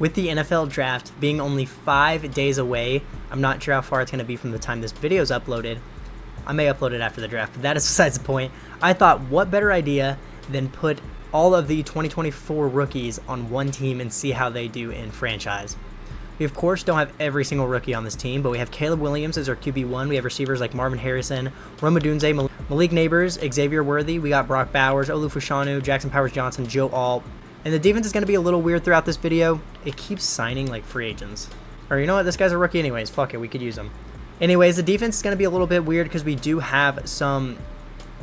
With the NFL draft being only 5 days away, I'm not sure how far it's going to be from the time this video is uploaded. I may upload it after the draft, but that is besides the point. I thought, what better idea than put all of the 2024 rookies on one team and see how they do in franchise. We, of course, don't have every single rookie on this team, but we have Caleb Williams as our QB1. We have receivers like Marvin Harrison, Rome Odunze, Malik Neighbors, Xavier Worthy. We got Brock Bowers, Olu Fushanu, Jackson Powers-Johnson, yall. And the defense is going to be a little weird throughout this video. It keeps signing like free agents. Or you know what? This guy's a rookie anyways. Fuck it. We could use him. Anyways, the defense is going to be a little bit weird because we do have some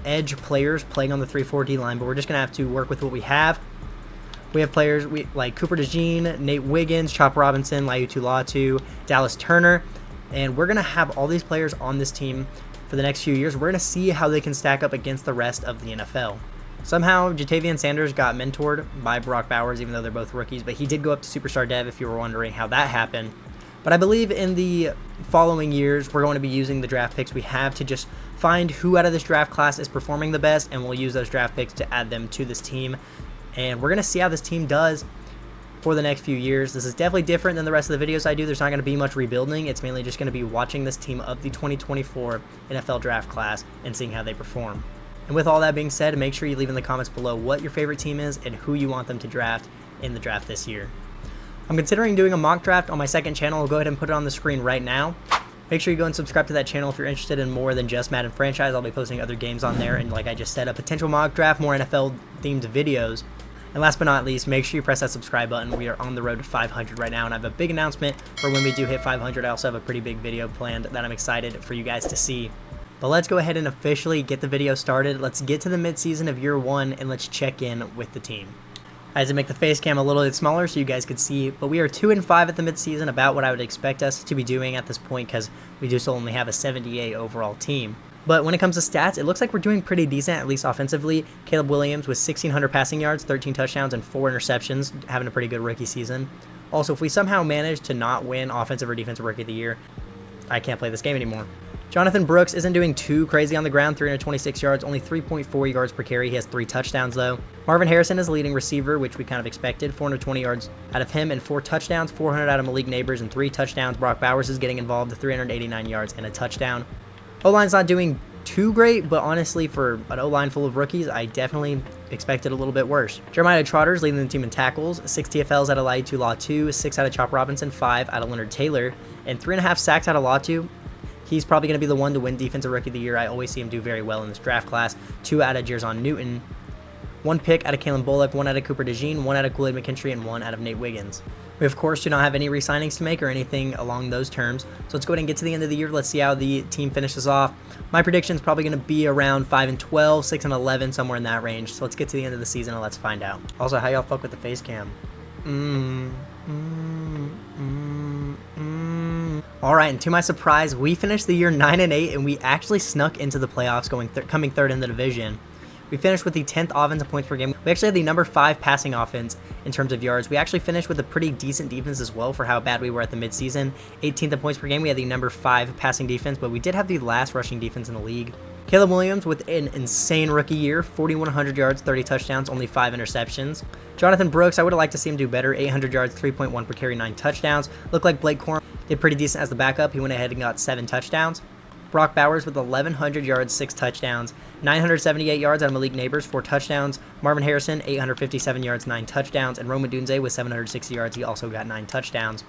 edge players playing on the 3-4 D line, but we're just going to have to work with what we have. We have players like Cooper DeJean, Nate Wiggins, Chop Robinson, Laiatu Latu, Dallas Turner, and we're going to have all these players on this team for the next few years. We're going to see how they can stack up against the rest of the NFL. Somehow, Jatavian Sanders got mentored by Brock Bowers, even though they're both rookies, but he did go up to Superstar Dev if you were wondering how that happened. But I believe in the following years, we're going to be using the draft picks we have to just find who out of this draft class is performing the best, and we'll use those draft picks to add them to this team. And we're going to see how this team does for the next few years. This is definitely different than the rest of the videos I do. There's not going to be much rebuilding. It's mainly just going to be watching this team of the 2024 NFL draft class and seeing how they perform. And with all that being said, make sure you leave in the comments below what your favorite team is and who you want them to draft in the draft this year. I'm considering doing a mock draft on my second channel. I'll go ahead and put it on the screen right now. Make sure you go and subscribe to that channel if you're interested in more than just Madden franchise. I'll be posting other games on there, and like I just said, a potential mock draft, more NFL themed videos. And last but not least, make sure you press that subscribe button. We are on the road to 500 right now, and I have a big announcement for when we do hit 500. I also have a pretty big video planned that I'm excited for you guys to see. But let's go ahead and officially get the video started. Let's get to the midseason of year one, and let's check in with the team. I had to make the face cam a little bit smaller so you guys could see, but we are 2-5 at the midseason, about what I would expect us to be doing at this point because we do still only have a 78 overall team. But when it comes to stats, it looks like we're doing pretty decent, at least offensively. Caleb Williams with 1,600 passing yards, 13 touchdowns, and 4 interceptions, having a pretty good rookie season. Also, if we somehow manage to not win Offensive or Defensive Rookie of the Year, I can't play this game anymore. Jonathan Brooks isn't doing too crazy on the ground, 326 yards, only 3.4 yards per carry. He has 3 touchdowns, though. Marvin Harrison is the leading receiver, which we kind of expected. 420 yards out of him and 4 touchdowns, 400 out of Malik Neighbors and 3 touchdowns. Brock Bowers is getting involved, 389 yards and a touchdown. O-line's not doing too great, but honestly, for an O-line full of rookies, I definitely expected a little bit worse. Jeremiah Trotter's leading the team in tackles, 6 TFLs out of Laiatu Latu, 6 out of Chop Robinson, 5 out of Leonard Taylor, and 3.5 sacks out of Latu. He's probably going to be the one to win Defensive Rookie of the Year. I always see him do very well in this draft class. 2 out of Jerzon Newton, 1 pick out of Kalen Bullock, 1 out of Cooper DeJean, 1 out of Kool-Aid McKinstry, and 1 out of Nate Wiggins. We, of course, do not have any re-signings to make or anything along those terms. So let's go ahead and get to the end of the year. Let's see how the team finishes off. My prediction is probably going to be around 5-12, 6-11, somewhere in that range. So let's get to the end of the season and let's find out. Also, how y'all fuck with the face cam? Alright, and to my surprise, we finished the year 9-8, and we actually snuck into the playoffs, coming third in the division. We finished with the 10th offense in points per game. We actually had the number 5 passing offense in terms of yards. We actually finished with a pretty decent defense as well for how bad we were at the midseason. 18th in points per game. We had the number 5 passing defense, but we did have the last rushing defense in the league. Caleb Williams with an insane rookie year, 4,100 yards, 30 touchdowns, only 5 interceptions. Jonathan Brooks, I would have liked to see him do better, 800 yards, 3.1 per carry, 9 touchdowns. Looked like Blake Corum did pretty decent as the backup. He went ahead and got 7 touchdowns. Brock Bowers with 1,100 yards, 6 touchdowns, 978 yards out of Malik Neighbors, 4 touchdowns. Marvin Harrison, 857 yards, 9 touchdowns. And Rome Odunze with 760 yards, he also got 9 touchdowns.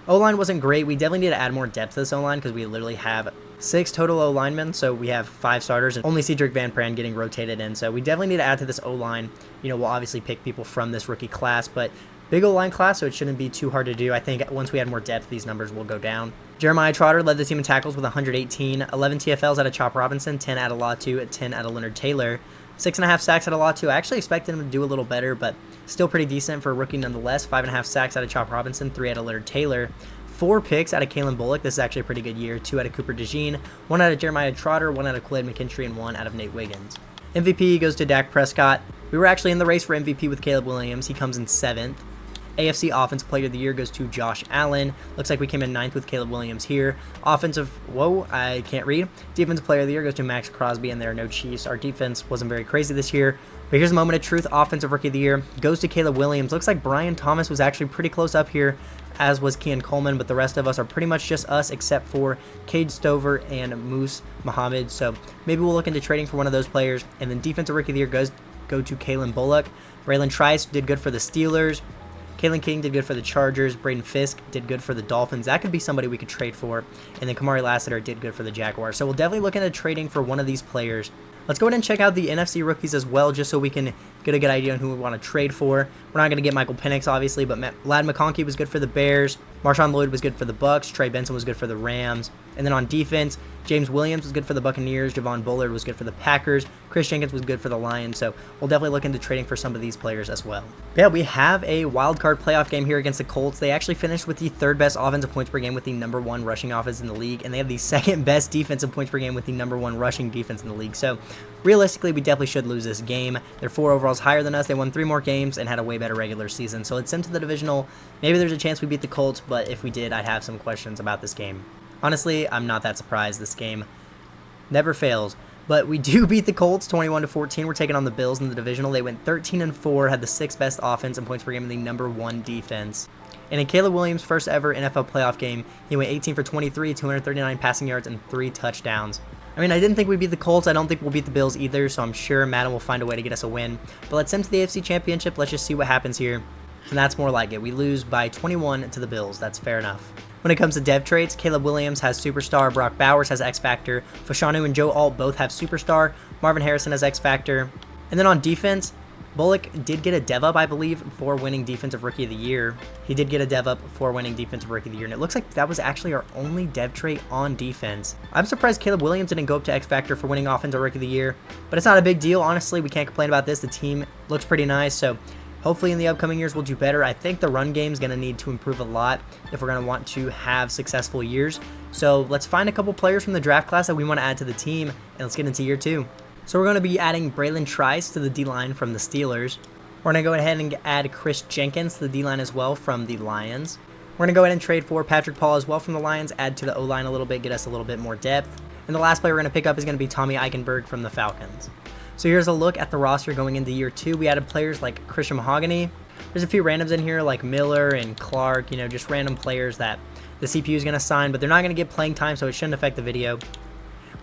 O-line wasn't great. We definitely need to add more depth to this O-line because we literally have 6 total O-linemen, so we have 5 starters, and only Cedric Van Pran getting rotated in. So we definitely need to add to this O-line. You know, we'll obviously pick people from this rookie class, but big O-line class, so it shouldn't be too hard to do. I think once we add more depth, these numbers will go down. Jeremiah Trotter led the team in tackles with 118, 11 TFLs out of Chop Robinson, 10 out of Latu, 10 out of Leonard Taylor, 6.5 sacks out of Latu. I actually expected him to do a little better, but still pretty decent for a rookie nonetheless. 5.5 sacks out of Chop Robinson, 3 out of Leonard Taylor. 4 picks out of Kalen Bullock. This is actually a pretty good year. 2 out of Cooper DeJean, 1 out of Jeremiah Trotter, 1 out of Kool-Aid McKinstry, and 1 out of Nate Wiggins. MVP goes to Dak Prescott. We were actually in the race for MVP with Caleb Williams. He comes in 7th. AFC Offensive Player of the Year goes to Josh Allen. Looks like we came in 9th with Caleb Williams here. I can't read. Defensive Player of the Year goes to Max Crosby, and there are no Chiefs. Our defense wasn't very crazy this year. But here's a moment of truth. Offensive Rookie of the Year goes to Caleb Williams. Looks like Brian Thomas was actually pretty close up here, as was Kian Coleman, but the rest of us are pretty much just us except for Cade Stover and Moose Muhammad. So maybe we'll look into trading for one of those players. And then Defensive Rookie of the Year go to Kalen Bullock. Braylon Trice did good for the Steelers. Kalen King did good for the Chargers. Braden Fisk did good for the Dolphins. That could be somebody we could trade for. And then Kamari Lassiter did good for the Jaguars. So we'll definitely look into trading for one of these players. Let's go ahead and check out the NFC rookies as well, just so we can get a good idea on who we want to trade for. We're not going to get Michael Penix, obviously, but Ladd McConkey was good for the Bears. Marshawn Lloyd was good for the Bucks. Trey Benson was good for the Rams. And then on defense, James Williams was good for the Buccaneers. Javon Bullard was good for the Packers. Chris Jenkins was good for the Lions. So we'll definitely look into trading for some of these players as well. But yeah, we have a wild card playoff game here against the Colts. They actually finished with the third best offensive points per game with the #1 rushing offense in the league. And they have the second best defensive points per game with the #1 rushing defense in the league. So realistically, we definitely should lose this game. They're 4 overalls higher than us. They won 3 more games and had a way better regular season. So let's send to the divisional. Maybe there's a chance we beat the Colts, but if we did, I'd have some questions about this game. Honestly, I'm not that surprised. This game never fails. But we do beat the Colts 21-14. We're taking on the Bills in the divisional. They went 13-4, had the 6th best offense and points per game in the #1 defense. And in Caleb Williams' first ever NFL playoff game, he went 18 for 23, 239 passing yards, and 3 touchdowns. I mean, I didn't think we'd beat the Colts. I don't think we'll beat the Bills either, so I'm sure Madden will find a way to get us a win. But let's send to the AFC Championship. Let's just see what happens here. And that's more like it. We lose by 21 to the Bills. That's fair enough. When it comes to dev traits, Caleb Williams has Superstar, Brock Bowers has X Factor, Fashanu and Joe Alt both have Superstar, Marvin Harrison has X Factor. And then on defense, Bullock did get a dev up, I believe, for winning Defensive Rookie of the Year. He did get a dev up for winning Defensive Rookie of the Year, and it looks like that was actually our only dev trait on defense. I'm surprised Caleb Williams didn't go up to X Factor for winning Offensive Rookie of the Year, but it's not a big deal. Honestly, we can't complain about this. The team looks pretty nice, so hopefully in the upcoming years we'll do better. I think the run game is going to need to improve a lot if we're going to want to have successful years. So let's find a couple players from the draft class that we want to add to the team, and let's get into year 2. So we're going to be adding Braylon Trice to the D-line from the Steelers. We're going to go ahead and add Chris Jenkins to the D-line as well from the Lions. We're going to go ahead and trade for Patrick Paul as well from the Lions, add to the O-line a little bit, get us a little bit more depth. And the last player we're going to pick up is going to be Tommy Eichenberg from the Falcons. So here's a look at the roster going into year 2. We added players like Christian Mahogany. There's a few randoms in here like Miller and Clark, just random players that the CPU is going to sign, but they're not going to get playing time, so it shouldn't affect the video.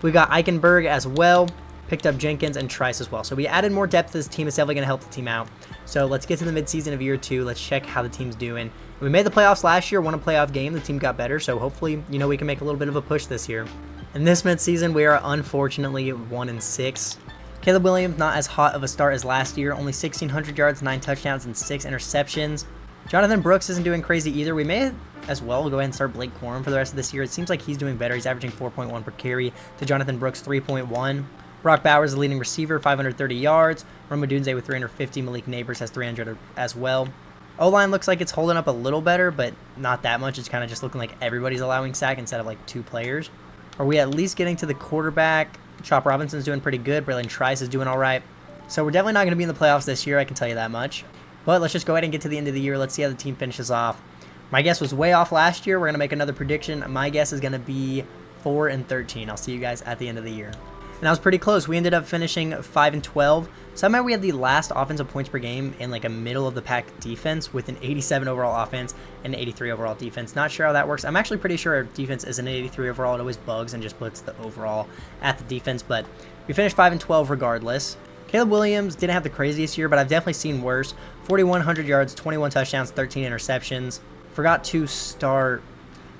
We got Eichenberg as well, picked up Jenkins and Trice as well. So we added more depth to this team. It's definitely going to help the team out. So let's get to the midseason of year 2. Let's check how the team's doing. We made the playoffs last year, won a playoff game. The team got better, so hopefully, we can make a little bit of a push this year. In this midseason, we are unfortunately 1-6. Caleb Williams, not as hot of a start as last year. Only 1,600 yards, 9 touchdowns, and 6 interceptions. Jonathan Brooks isn't doing crazy either. We may as well go ahead and start Blake Corum for the rest of this year. It seems like he's doing better. He's averaging 4.1 per carry to Jonathan Brooks' 3.1. Brock Bowers, the leading receiver, 530 yards. Rome Odunze with 350. Malik Neighbors has 300 as well. O-line looks like it's holding up a little better, but not that much. It's kind of just looking like everybody's allowing sack instead of like 2 players. Are we at least getting to the quarterback? Chop Robinson's doing pretty good. Braylon Trice is doing all right. So we're definitely not going to be in the playoffs this year, I can tell you that much. But let's just go ahead and get to the end of the year. Let's see how the team finishes off. My guess was way off last year. We're going to make another prediction. My guess is going to be 4-13. I'll see you guys at the end of the year. And that was pretty close. We ended up finishing 5-12. Somehow we had the last offensive points per game in like a middle of the pack defense with an 87 overall offense and an 83 overall defense. Not sure how that works. I'm actually pretty sure our defense is an 83 overall. It always bugs and just puts the overall at the defense. But we finished 5-12 regardless. Caleb Williams didn't have the craziest year, but I've definitely seen worse. 4,100 yards, 21 touchdowns, 13 interceptions. Forgot to start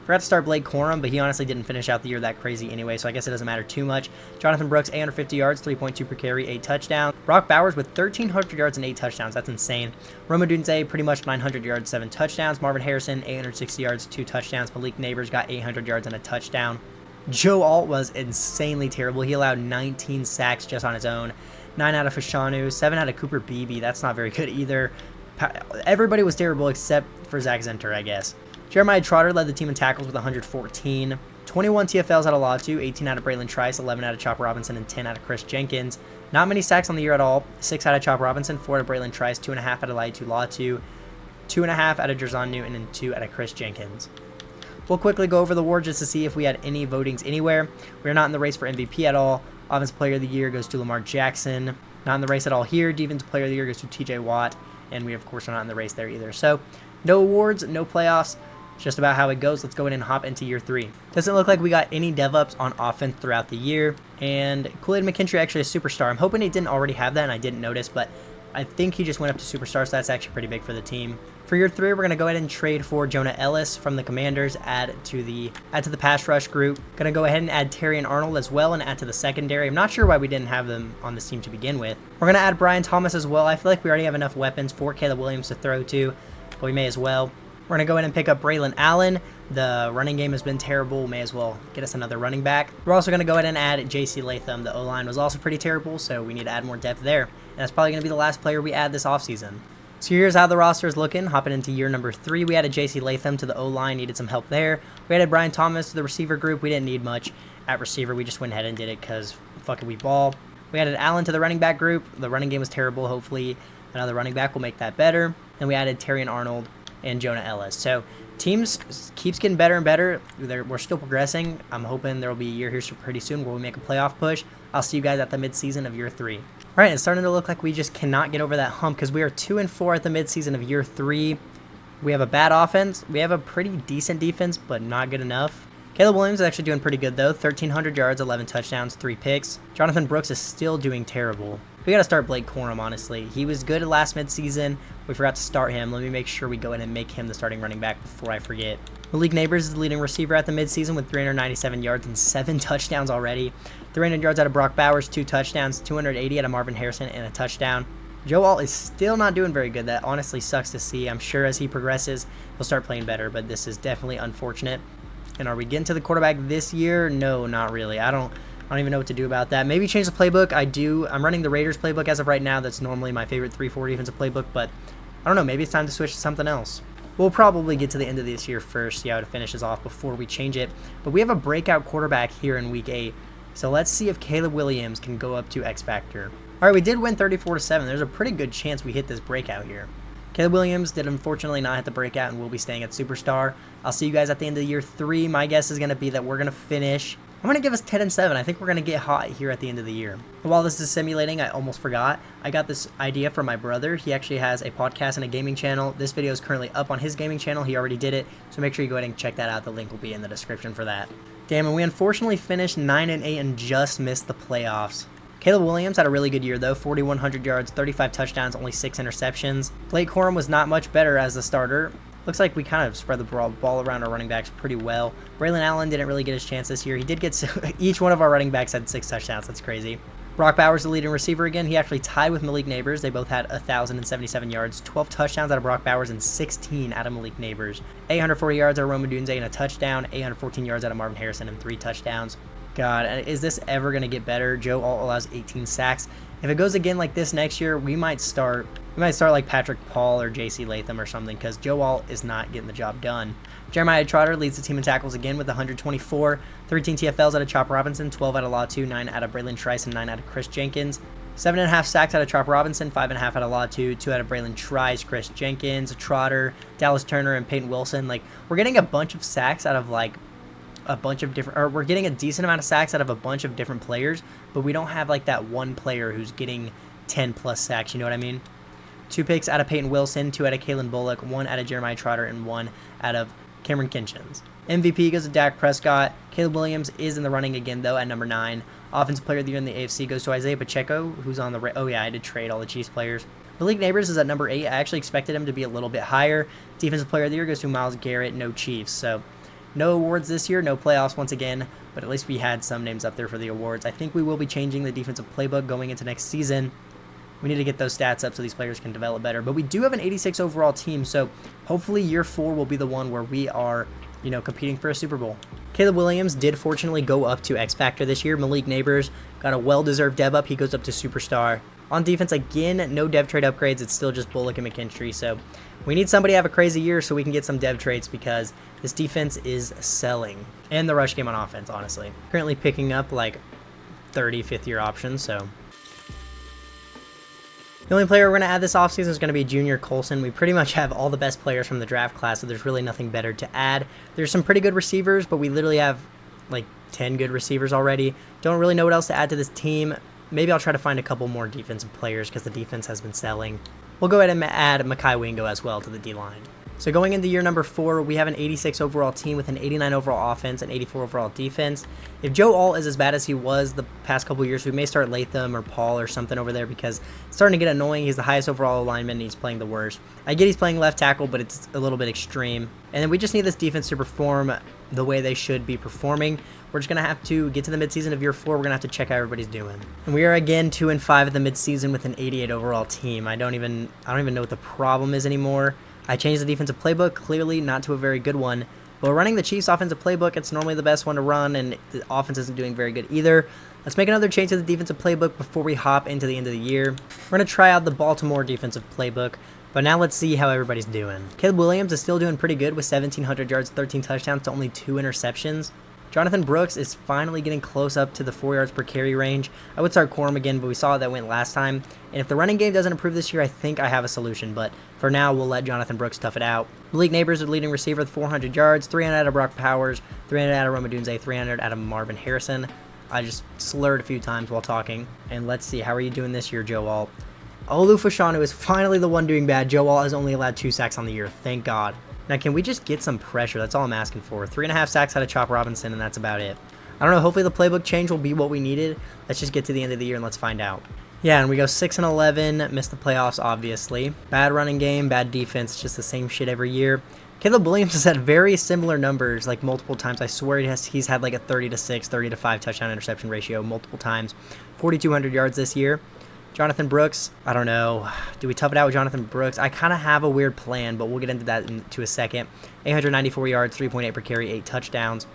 Blake Corum, but he honestly didn't finish out the year that crazy anyway, so I guess it doesn't matter too much. Jonathan Brooks, 850 yards, 3.2 per carry, 8 touchdowns. Brock Bowers with 1,300 yards and 8 touchdowns. That's insane. Rome Odunze, pretty much 900 yards, 7 touchdowns. Marvin Harrison, 860 yards, 2 touchdowns. Malik Neighbors got 800 yards and a touchdown. Joe Alt was insanely terrible. He allowed 19 sacks just on his own. 9 out of Fashanu, 7 out of Cooper Beebe. That's not very good either. Everybody was terrible except for Zach Zenter, I guess. Jeremiah Trotter led the team in tackles with 114. 21 TFLs out of Latu, 18 out of Braylon Trice, 11 out of Chop Robinson, and 10 out of Chris Jenkins. Not many sacks on the year at all. 6 out of Chop Robinson, 4 out of Braylon Trice, 2.5 out of Latu, 2.5 out of Jerzon Newton, and 2 out of Chris Jenkins. We'll quickly go over the award just to see if we had any votings anywhere. We're not in the race for MVP at all. Offensive Player of the Year goes to Lamar Jackson. Not in the race at all here. Defensive Player of the Year goes to TJ Watt, and we, of course, are not in the race there either. So, no awards, no playoffs. It's just about how it goes. Let's go ahead and hop into year 3. Doesn't look like we got any dev-ups on offense throughout the year, and Kool-Aid McKinstry actually a superstar. I'm hoping he didn't already have that, and I didn't notice, but I think he just went up to superstar, so that's actually pretty big for the team. For year 3, we're going to go ahead and trade for Jonah Ellis from the Commanders, add to the pass rush group. Going to go ahead and add Terry and Arnold as well and add to the secondary. I'm not sure why we didn't have them on this team to begin with. We're going to add Brian Thomas as well. I feel like we already have enough weapons for Caleb Williams to throw to, but we may as well. We're going to go ahead and pick up Braylon Allen. The running game has been terrible. We may as well get us another running back. We're also going to go ahead and add J.C. Latham. The O-line was also pretty terrible, so we need to add more depth there. And that's probably going to be the last player we add this offseason. So here's how the roster is looking. Hopping into year number 3, we added J.C. Latham to the O-line. Needed some help there. We added Brian Thomas to the receiver group. We didn't need much at receiver. We just went ahead and did it because fuck it, we ball. We added Allen to the running back group. The running game was terrible. Hopefully another running back will make that better. And we added Terry and Arnold and Jonah Ellis. So teams keeps getting better and better. We're still progressing. I'm hoping there will be a year here pretty soon where we make a playoff push. I'll see you guys at the midseason of year 3. All right, it's starting to look like we just cannot get over that hump because we are 2-4 at the midseason of year 3. We have a bad offense. We have a pretty decent defense, but not good enough. Caleb Williams is actually doing pretty good, though. 1,300 yards, 11 touchdowns, 3 picks. Jonathan Brooks is still doing terrible. We got to start Blake Corum, honestly. He was good last midseason. We forgot to start him. Let me make sure we go in and make him the starting running back before I forget. Malik Neighbors is the leading receiver at the midseason with 397 yards and 7 touchdowns already. 300 yards out of Brock Bowers, 2 touchdowns, 280 out of Marvin Harrison, and a touchdown. Joe Alt is still not doing very good. That honestly sucks to see. I'm sure as he progresses, he'll start playing better, but this is definitely unfortunate. And are we getting to the quarterback this year? No, not really. I don't even know what to do about that. Maybe change the playbook. I'm running the Raiders playbook as of right now. That's normally my favorite 3-4 defensive playbook, but I don't know. Maybe it's time to switch to something else. We'll probably get to the end of this year first, see how it finishes off before we change it. But we have a breakout quarterback here in week 8. So let's see if Caleb Williams can go up to X Factor. All right, we did win 34-7. There's a pretty good chance we hit this breakout here. Caleb Williams did unfortunately not hit the breakout and will be staying at Superstar. I'll see you guys at the end of year 3. My guess is going to be that we're going to finish. I'm going to give us 10-7. I think we're going to get hot here at the end of the year. While this is simulating, I almost forgot. I got this idea from my brother. He actually has a podcast and a gaming channel. This video is currently up on his gaming channel. He already did it, so make sure you go ahead and check that out. The link will be in the description for that. Damn, and we unfortunately finished 9-8 and just missed the playoffs. Caleb Williams had a really good year, though. 4,100 yards, 35 touchdowns, only 6 interceptions. Blake Corum was not much better as the starter. Looks like we kind of spread the ball around our running backs pretty well. Braylon Allen didn't really get his chance this year. He did get each one of our running backs had 6 touchdowns. That's crazy. Brock Bowers, the leading receiver again. He actually tied with Malik Neighbors. They both had 1,077 yards, 12 touchdowns out of Brock Bowers, and 16 out of Malik Neighbors. 840 yards out of Roma Dunze and a touchdown. 814 yards out of Marvin Harrison and 3 touchdowns. God, is this ever going to get better? Joe Alt allows 18 sacks. If it goes again like this next year, we might start like Patrick Paul or J.C. Latham or something because Joe Alt is not getting the job done. Jeremiah Trotter leads the team in tackles again with 124, 13 TFLs out of Chop Robinson, 12 out of Latu, 9 out of Braylon Trice, and 9 out of Chris Jenkins. 7.5 sacks out of Chop Robinson, 5.5 out of Latu, 2 out of Braylon Trice, Chris Jenkins, Trotter, Dallas Turner, and Peyton Wilson. Like, we're getting a bunch of sacks out of like a bunch of different, or we're getting a decent amount of sacks out of a bunch of different players, but we don't have like that one player who's getting 10 plus sacks, you know what I mean? 2 picks out of Peyton Wilson, 2 out of Kalen Bullock, 1 out of Jeremiah Trotter, and 1 out of Cameron Kinchins. MVP goes to Dak Prescott. Caleb Williams is in the running again, though, at number 9. Offensive Player of the Year in the AFC goes to Isaiah Pacheco, who's on the oh yeah, I did trade all the Chiefs players. Malik Neighbors is at number 8. I actually expected him to be a little bit higher. Defensive Player of the Year goes to Myles Garrett, no Chiefs. So no awards this year, no playoffs once again, but at least we had some names up there for the awards. I think we will be changing the defensive playbook going into next season. We need to get those stats up so these players can develop better. But we do have an 86 overall team, so hopefully year 4 will be the one where we are, you know, competing for a Super Bowl. Caleb Williams did fortunately go up to X Factor this year. Malik Neighbors got a well-deserved dev up. He goes up to Superstar. On defense, again, no dev trade upgrades. It's still just Bullock and McKinstry. So we need somebody to have a crazy year so we can get some dev trades because this defense is selling. And the rush game on offense, honestly. Currently picking up like 30 fifth-year options, so. The only player we're going to add this offseason is going to be Junior Colson. We pretty much have all the best players from the draft class, so there's really nothing better to add. There's some pretty good receivers, but we literally have like 10 good receivers already. Don't really know what else to add to this team. maybe I'll try to find a couple more defensive players because the defense has been selling. We'll go ahead and add Mekhi Wingo as well to the D-line. So going into year number 4, we have an 86 overall team with an 89 overall offense and 84 overall defense. If Joe Alt is as bad as he was the past couple years, we may start Latham or Paul or something over there because it's starting to get annoying. He's the highest overall lineman and he's playing the worst. I get he's playing left tackle, but it's a little bit extreme. And then we just need this defense to perform the way they should be performing. We're just going to have to get to the midseason of year 4. We're going to have to check how everybody's doing. And we are again 2-5 at the midseason with an 88 overall team. I don't even know what the problem is anymore. I changed the defensive playbook, clearly not to a very good one. But running the Chiefs offensive playbook, it's normally the best one to run, and the offense isn't doing very good either. Let's make another change to the defensive playbook before we hop into the end of the year. We're going to try out the Baltimore defensive playbook, but now let's see how everybody's doing. Caleb Williams is still doing pretty good with 1,700 yards, 13 touchdowns to only 2 interceptions. Jonathan Brooks is finally getting close up to the 4 yards per carry range. I would start Corum again, but we saw how that went last time. And if the running game doesn't improve this year, I think I have a solution. But for now, we'll let Jonathan Brooks tough it out. Malik Neighbors is the leading receiver with 400 yards, 300 out of Brock Powers, 300 out of Roma Dunze, 300 out of Marvin Harrison. I just slurred a few times while talking. And let's see, how are you doing this year, Joe Alt? Olu Fashanu is finally the one doing bad. Joe Alt has only allowed 2 sacks on the year. Thank God. Now, can we just get some pressure? That's all I'm asking for. 3.5 sacks out of Chop Robinson, and that's about it. I don't know. Hopefully the playbook change will be what we needed. Let's just get to the end of the year and let's find out. Yeah, and we go 6-11. Missed the playoffs, obviously. Bad running game, bad defense. It's just the same shit every year. Caleb Williams has had very similar numbers, like multiple times. I swear he's had like a 30-6, 30-5 touchdown interception ratio multiple times. 4,200 yards this year. Jonathan Brooks, I don't know. Do we tough it out with Jonathan Brooks? I kind of have a weird plan, but we'll get into that in a second. 894 yards, 3.8 per carry, 8 touchdowns.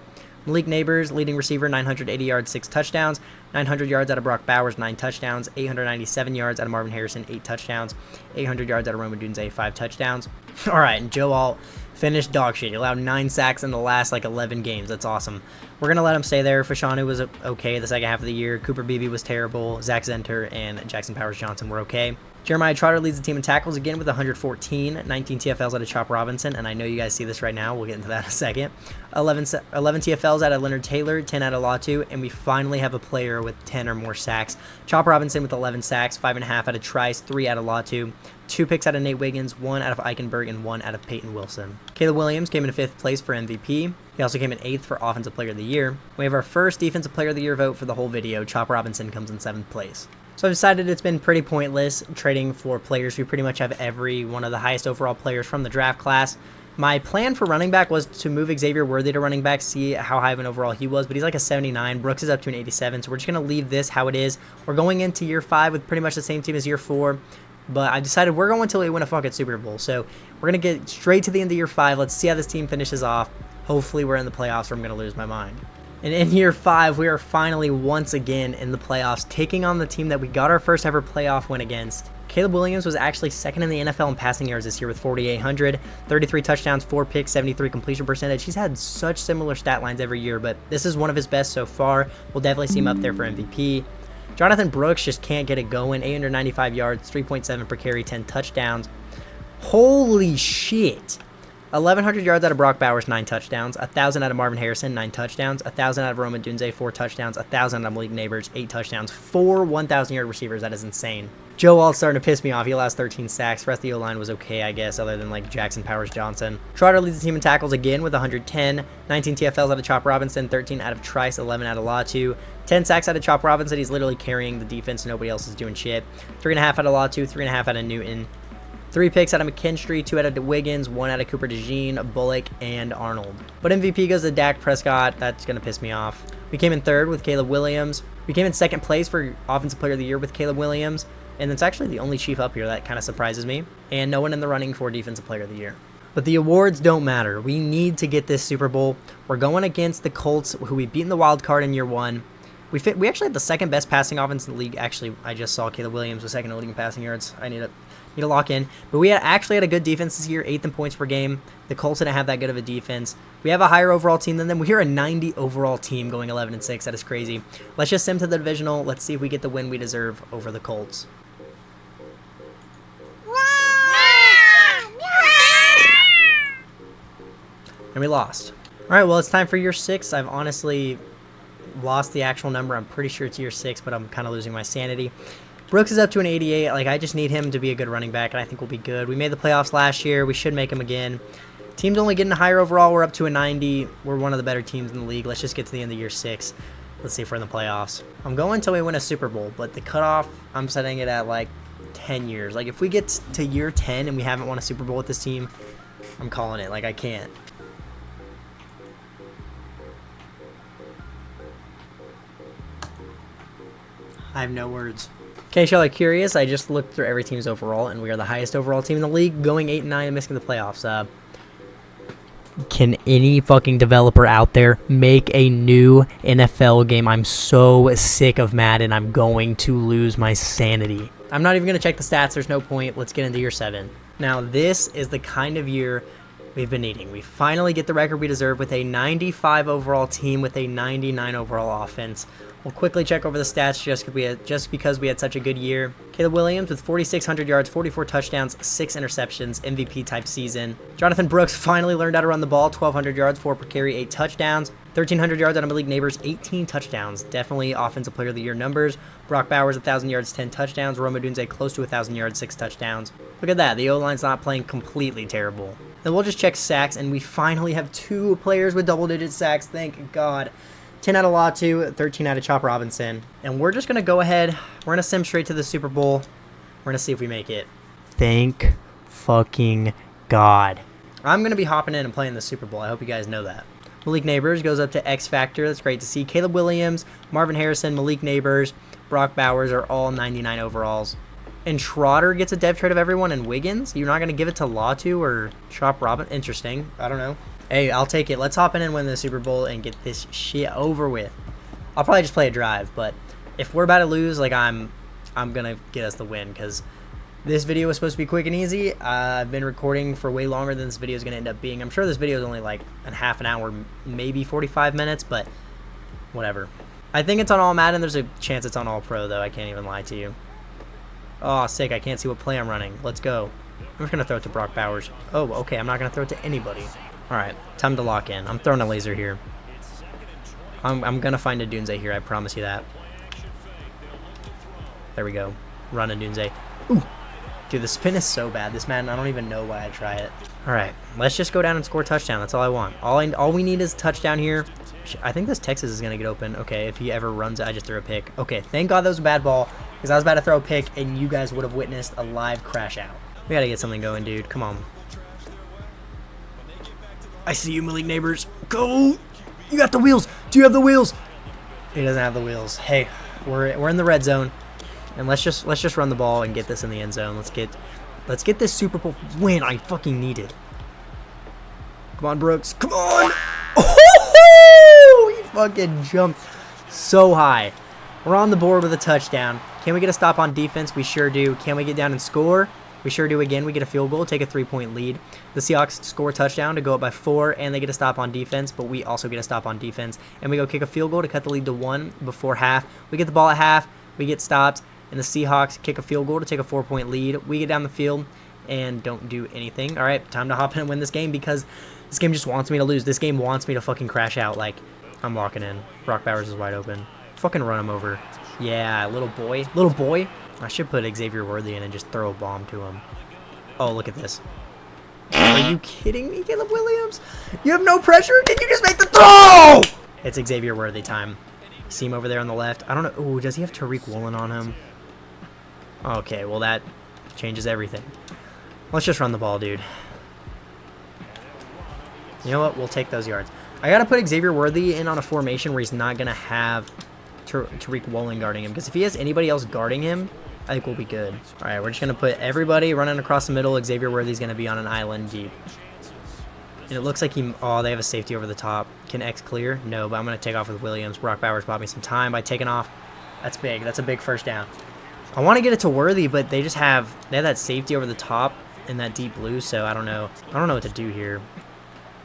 Malik Neighbors, leading receiver, 980 yards, 6 touchdowns. 900 yards out of Brock Bowers, 9 touchdowns. 897 yards out of Marvin Harrison, 8 touchdowns. 800 yards out of Roma Dunze, 5 touchdowns. All right, and Joe Alt finished dog shit. He allowed 9 sacks in the last, 11 games. That's awesome. We're going to let him stay there. Fashanu was okay the second half of the year. Cooper Beebe was terrible. Zach Zenter and Jackson Powers Johnson were okay. Jeremiah Trotter leads the team in tackles again with 114, 19 TFLs out of Chop Robinson, and I know you guys see this right now. We'll get into that in a second. 11 TFLs out of Leonard Taylor, 10 out of Latu, and we finally have a player with 10 or more sacks. Chop Robinson with 11 sacks, 5.5 out of Trice, 3 out of Latu, 2 picks out of Nate Wiggins, 1 out of Eichenberg, and 1 out of Peyton Wilson. Caleb Williams came in 5th place for MVP. He also came in 8th for Offensive Player of the Year. We have our first Defensive Player of the Year vote for the whole video. Chop Robinson comes in 7th place. So I've decided it's been pretty pointless trading for players. We pretty much have every one of the highest overall players from the draft class. My plan for running back was to move Xavier Worthy to running back, see how high of an overall he was, but he's like a 79. Brooks is up to an 87, so we're just going to leave this how it is. We're going into year 5 with pretty much the same team as year 4, but I decided we're going until we win a fucking Super Bowl. So we're going to get straight to the end of year 5. Let's see how this team finishes off. Hopefully we're in the playoffs or I'm going to lose my mind. And in year 5, we are finally once again in the playoffs, taking on the team that we got our first ever playoff win against. Caleb Williams was actually second in the NFL in passing yards this year with 4,800, 33 touchdowns, 4 picks, 73 completion percentage. He's had such similar stat lines every year, but this is one of his best so far. We'll definitely see him up there for MVP. Jonathan Brooks just can't get it going. 895 yards, 3.7 per carry, 10 touchdowns. Holy shit. 1,100 yards out of Brock Bowers, 9 touchdowns. 1,000 out of Marvin Harrison, 9 touchdowns. 1,000 out of Roma Dunze, 4 touchdowns. 1,000 out of Malik Neighbors, 8 touchdowns. 4 1,000-yard receivers. That is insane. Joe Alt's starting to piss me off. He allows 13 sacks. The rest of the O-line was okay, I guess, other than Jackson Powers Johnson. Trotter leads the team in tackles again with 110. 19 TFLs out of Chop Robinson, 13 out of Trice, 11 out of Latu. 10 sacks out of Chop Robinson. He's literally carrying the defense. Nobody else is doing shit. 3.5 out of Latu, 3.5 out of Newton. 3 picks out of McKinstry, 2 out of Wiggins, 1 out of Cooper DeJean, Bullock, and Arnold. But MVP goes to Dak Prescott. That's going to piss me off. We came in 3rd with Caleb Williams. We came in 2nd place for Offensive Player of the Year with Caleb Williams. And it's actually the only Chief up here. That kind of surprises me. And no one in the running for Defensive Player of the Year. But the awards don't matter. We need to get this Super Bowl. We're going against the Colts, who we beat in the wild card in year 1. We actually had the 2nd best passing offense in the league. Actually, I just saw Caleb Williams was 2nd in the league in passing yards. I need to lock in. But we actually had a good defense this year, 8th in points per game. The Colts didn't have that good of a defense. We have a higher overall team than them. We're a 90 overall team going 11-6. That is crazy. Let's just sim to the divisional. Let's see if we get the win we deserve over the Colts. And we lost. All right, well, it's time for year 6. I've honestly lost the actual number. I'm pretty sure it's year 6, but I'm kind of losing my sanity. Brooks is up to an 88. Like, I just need him to be a good running back, and I think we'll be good. We made the playoffs last year. We should make them again. Team's only getting higher overall. We're up to a 90. We're one of the better teams in the league. Let's just get to the end of year 6. Let's see if we're in the playoffs. I'm going until we win a Super Bowl, but the cutoff, I'm setting it at, like, 10 years. Like, if we get to year 10 and we haven't won a Super Bowl with this team, I'm calling it. Like, I can't. I have no words. In case y'all are curious, I just looked through every team's overall, and we are the highest overall team in the league, going 8-9 and missing the playoffs. Can any fucking developer out there make a new NFL game? I'm so sick of Madden. I'm going to lose my sanity. I'm not even going to check the stats. There's no point. Let's get into year 7. Now, this is the kind of year we've been needing. We finally get the record we deserve with a 95 overall team with a 99 overall offense. We'll quickly check over the stats just because we had such a good year. Caleb Williams with 4,600 yards, 44 touchdowns, 6 interceptions, MVP type season. Jonathan Brooks finally learned how to run the ball, 1,200 yards, 4 per carry, 8 touchdowns. 1,300 yards out of Malik Neighbors, 18 touchdowns. Definitely offensive player of the year numbers. Brock Bowers, 1,000 yards, 10 touchdowns. Rome Odunze close to 1,000 yards, 6 touchdowns. Look at that. The O-line's not playing completely terrible. Then we'll just check sacks, and we finally have 2 players with double-digit sacks. Thank God. 10 out of Latu, 13 out of Chop Robinson. And we're just going to go ahead. We're going to sim straight to the Super Bowl. We're going to see if we make it. Thank fucking God. I'm going to be hopping in and playing the Super Bowl. I hope you guys know that. Malik Neighbors goes up to X Factor. That's great to see. Caleb Williams, Marvin Harrison, Malik Neighbors, Brock Bowers are all 99 overalls. And Trotter gets a dev trade of everyone, and Wiggins? You're not going to give it to Latu or Chop Robinson? Interesting. I don't know. Hey, I'll take it. Let's hop in and win the Super Bowl and get this shit over with. I'll probably just play a drive, but if we're about to lose, like, I'm gonna get us the win, because this video was supposed to be quick and easy. I've been recording for way longer than this video is gonna end up being. I'm sure this video is only like a half an hour, maybe 45 minutes, but whatever. I think it's on all Madden. There's a chance it's on all pro, though. I can't even lie to you. Oh, sick. I can't see what play I'm running. Let's go. I'm just gonna throw it to Brock Bowers. Oh, okay. I'm not gonna throw it to anybody. Alright, time to lock in. I'm throwing a laser here. I'm going to find a Dunze here, I promise you that. There we go. Run a Dunze. Ooh! Dude, the spin is so bad. This Madden, I don't even know why I try it. Alright, let's just go down and score a touchdown. That's all I want. All we need is a touchdown here. I think this Texas is going to get open. Okay, if he ever runs it, I just threw a pick. Okay, thank God that was a bad ball, because I was about to throw a pick, and you guys would have witnessed a live crash out. We got to get something going, dude. Come on. I see you, Malik Neighbors. Go! You got the wheels. Do you have the wheels? He doesn't have the wheels. Hey, we're in the red zone, and let's just run the ball and get this in the end zone. Let's get this Super Bowl win. I fucking need it. Come on, Brooks. Come on! Oh! He fucking jumped so high. We're on the board with a touchdown. Can we get a stop on defense? We sure do. Can we get down and score? We sure do again. We get a field goal, take a 3-point lead. The Seahawks score a touchdown to go up by 4, and they get a stop on defense, but we also get a stop on defense. And we go kick a field goal to cut the lead to 1 before half. We get the ball at half, we get stopped, and the Seahawks kick a field goal to take a 4-point lead. We get down the field and don't do anything. All right, time to hop in and win this game, because this game just wants me to lose. This game wants me to fucking crash out. Like, I'm locking in. Brock Bowers is wide open. Fucking run him over. Yeah, little boy. Little boy. I should put Xavier Worthy in and just throw a bomb to him. Oh, look at this. Are you kidding me, Caleb Williams? You have no pressure? Can you just make the throw? It's Xavier Worthy time. See him over there on the left. I don't know. Ooh, does he have Tariq Woolen on him? Okay, well, that changes everything. Let's just run the ball, dude. You know what? We'll take those yards. I got to put Xavier Worthy in on a formation where he's not going to have Tariq Woolen guarding him, because if he has anybody else guarding him, I think we'll be good. All right, we're just going to put everybody running across the middle. Xavier Worthy's going to be on an island deep. And it looks like oh, they have a safety over the top. Can X clear? No, but I'm going to take off with Williams. Brock Bowers bought me some time by taking off. That's big. That's a big first down. I want to get it to Worthy, but they have that safety over the top in that deep blue, so I don't know. I don't know what to do here.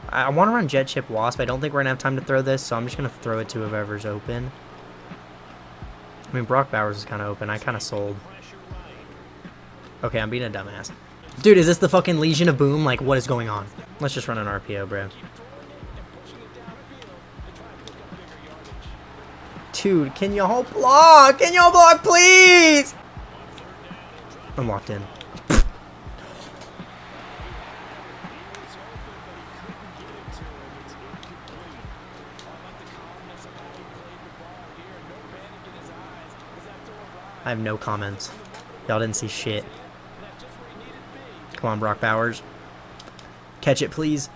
I want to run Jet Chip Wasp. I don't think we're going to have time to throw this, so I'm just going to throw it to whoever's open. I mean, Brock Bowers is kind of open. I kind of sold. Okay, I'm being a dumbass. Dude, is this the fucking Legion of Boom? Like, what is going on? Let's just run an RPO, bro. Dude, can y'all block? Can y'all block, please? I'm locked in. I have no comments. Y'all didn't see shit. Come on, Brock Bowers. Catch it, please.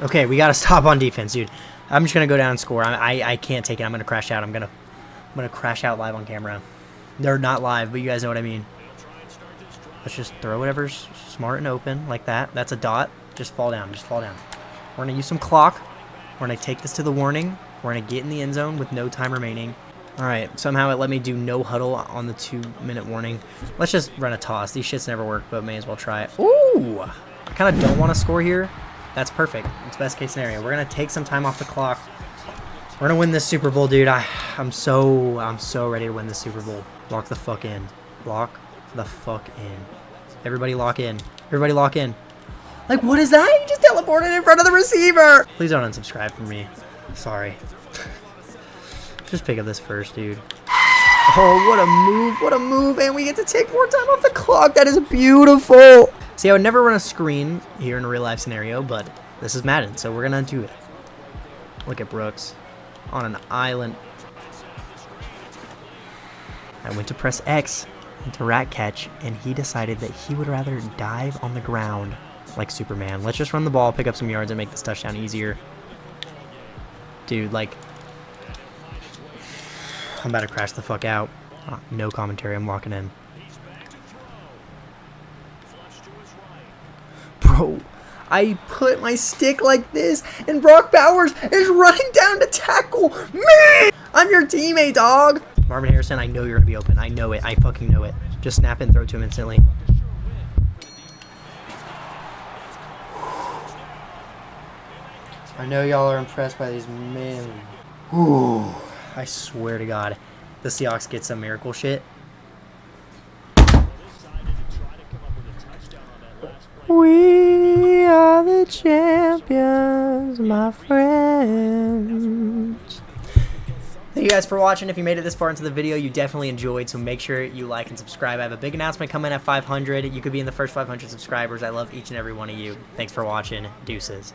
Okay, we gotta stop on defense, dude. I'm just gonna go down and score. I can't take it. I'm gonna crash out. I'm gonna crash out live on camera. They're not live, but you guys know what I mean. Let's just throw whatever's smart and open like that. That's a dot. Just fall down. Just fall down. We're gonna use some clock. We're gonna take this to the warning. We're gonna get in the end zone with no time remaining. All right. Somehow it let me do no huddle on the 2-minute warning. Let's just run a toss. These shits never work, but may as well try it. Ooh! I kind of don't want to score here. That's perfect. It's best case scenario. We're gonna take some time off the clock. We're gonna win this Super Bowl, dude. I'm so ready to win this Super Bowl. Lock the fuck in. Lock the fuck in. Everybody lock in. Everybody lock in. Like, what is that? You just teleported in front of the receiver. Please don't unsubscribe from me. Sorry. Just pick up this first, dude. Oh, what a move. What a move. And we get to take more time off the clock. That is beautiful. See, I would never run a screen here in a real life scenario, but this is Madden, so we're going to do it. Look at Brooks on an island. I went to press X into rat catch, and he decided that he would rather dive on the ground like Superman. Let's just run the ball, pick up some yards, and make this touchdown easier. Dude, like, I'm about to crash the fuck out. No commentary, I'm locking in. Bro, I put my stick like this, and Brock Bowers is running down to tackle me! I'm your teammate, dog! Marvin Harrison, I know you're going to be open. I know it. I fucking know it. Just snap and throw to him instantly. I know y'all are impressed by these men. Ooh, I swear to God, the Seahawks get some miracle shit. We are the champions, my friends. Thank you guys for watching. If you made it this far into the video, you definitely enjoyed, so make sure you like and subscribe. I have a big announcement coming at 500. You could be in the first 500 subscribers. I love each and every one of you. Thanks for watching. Deuces.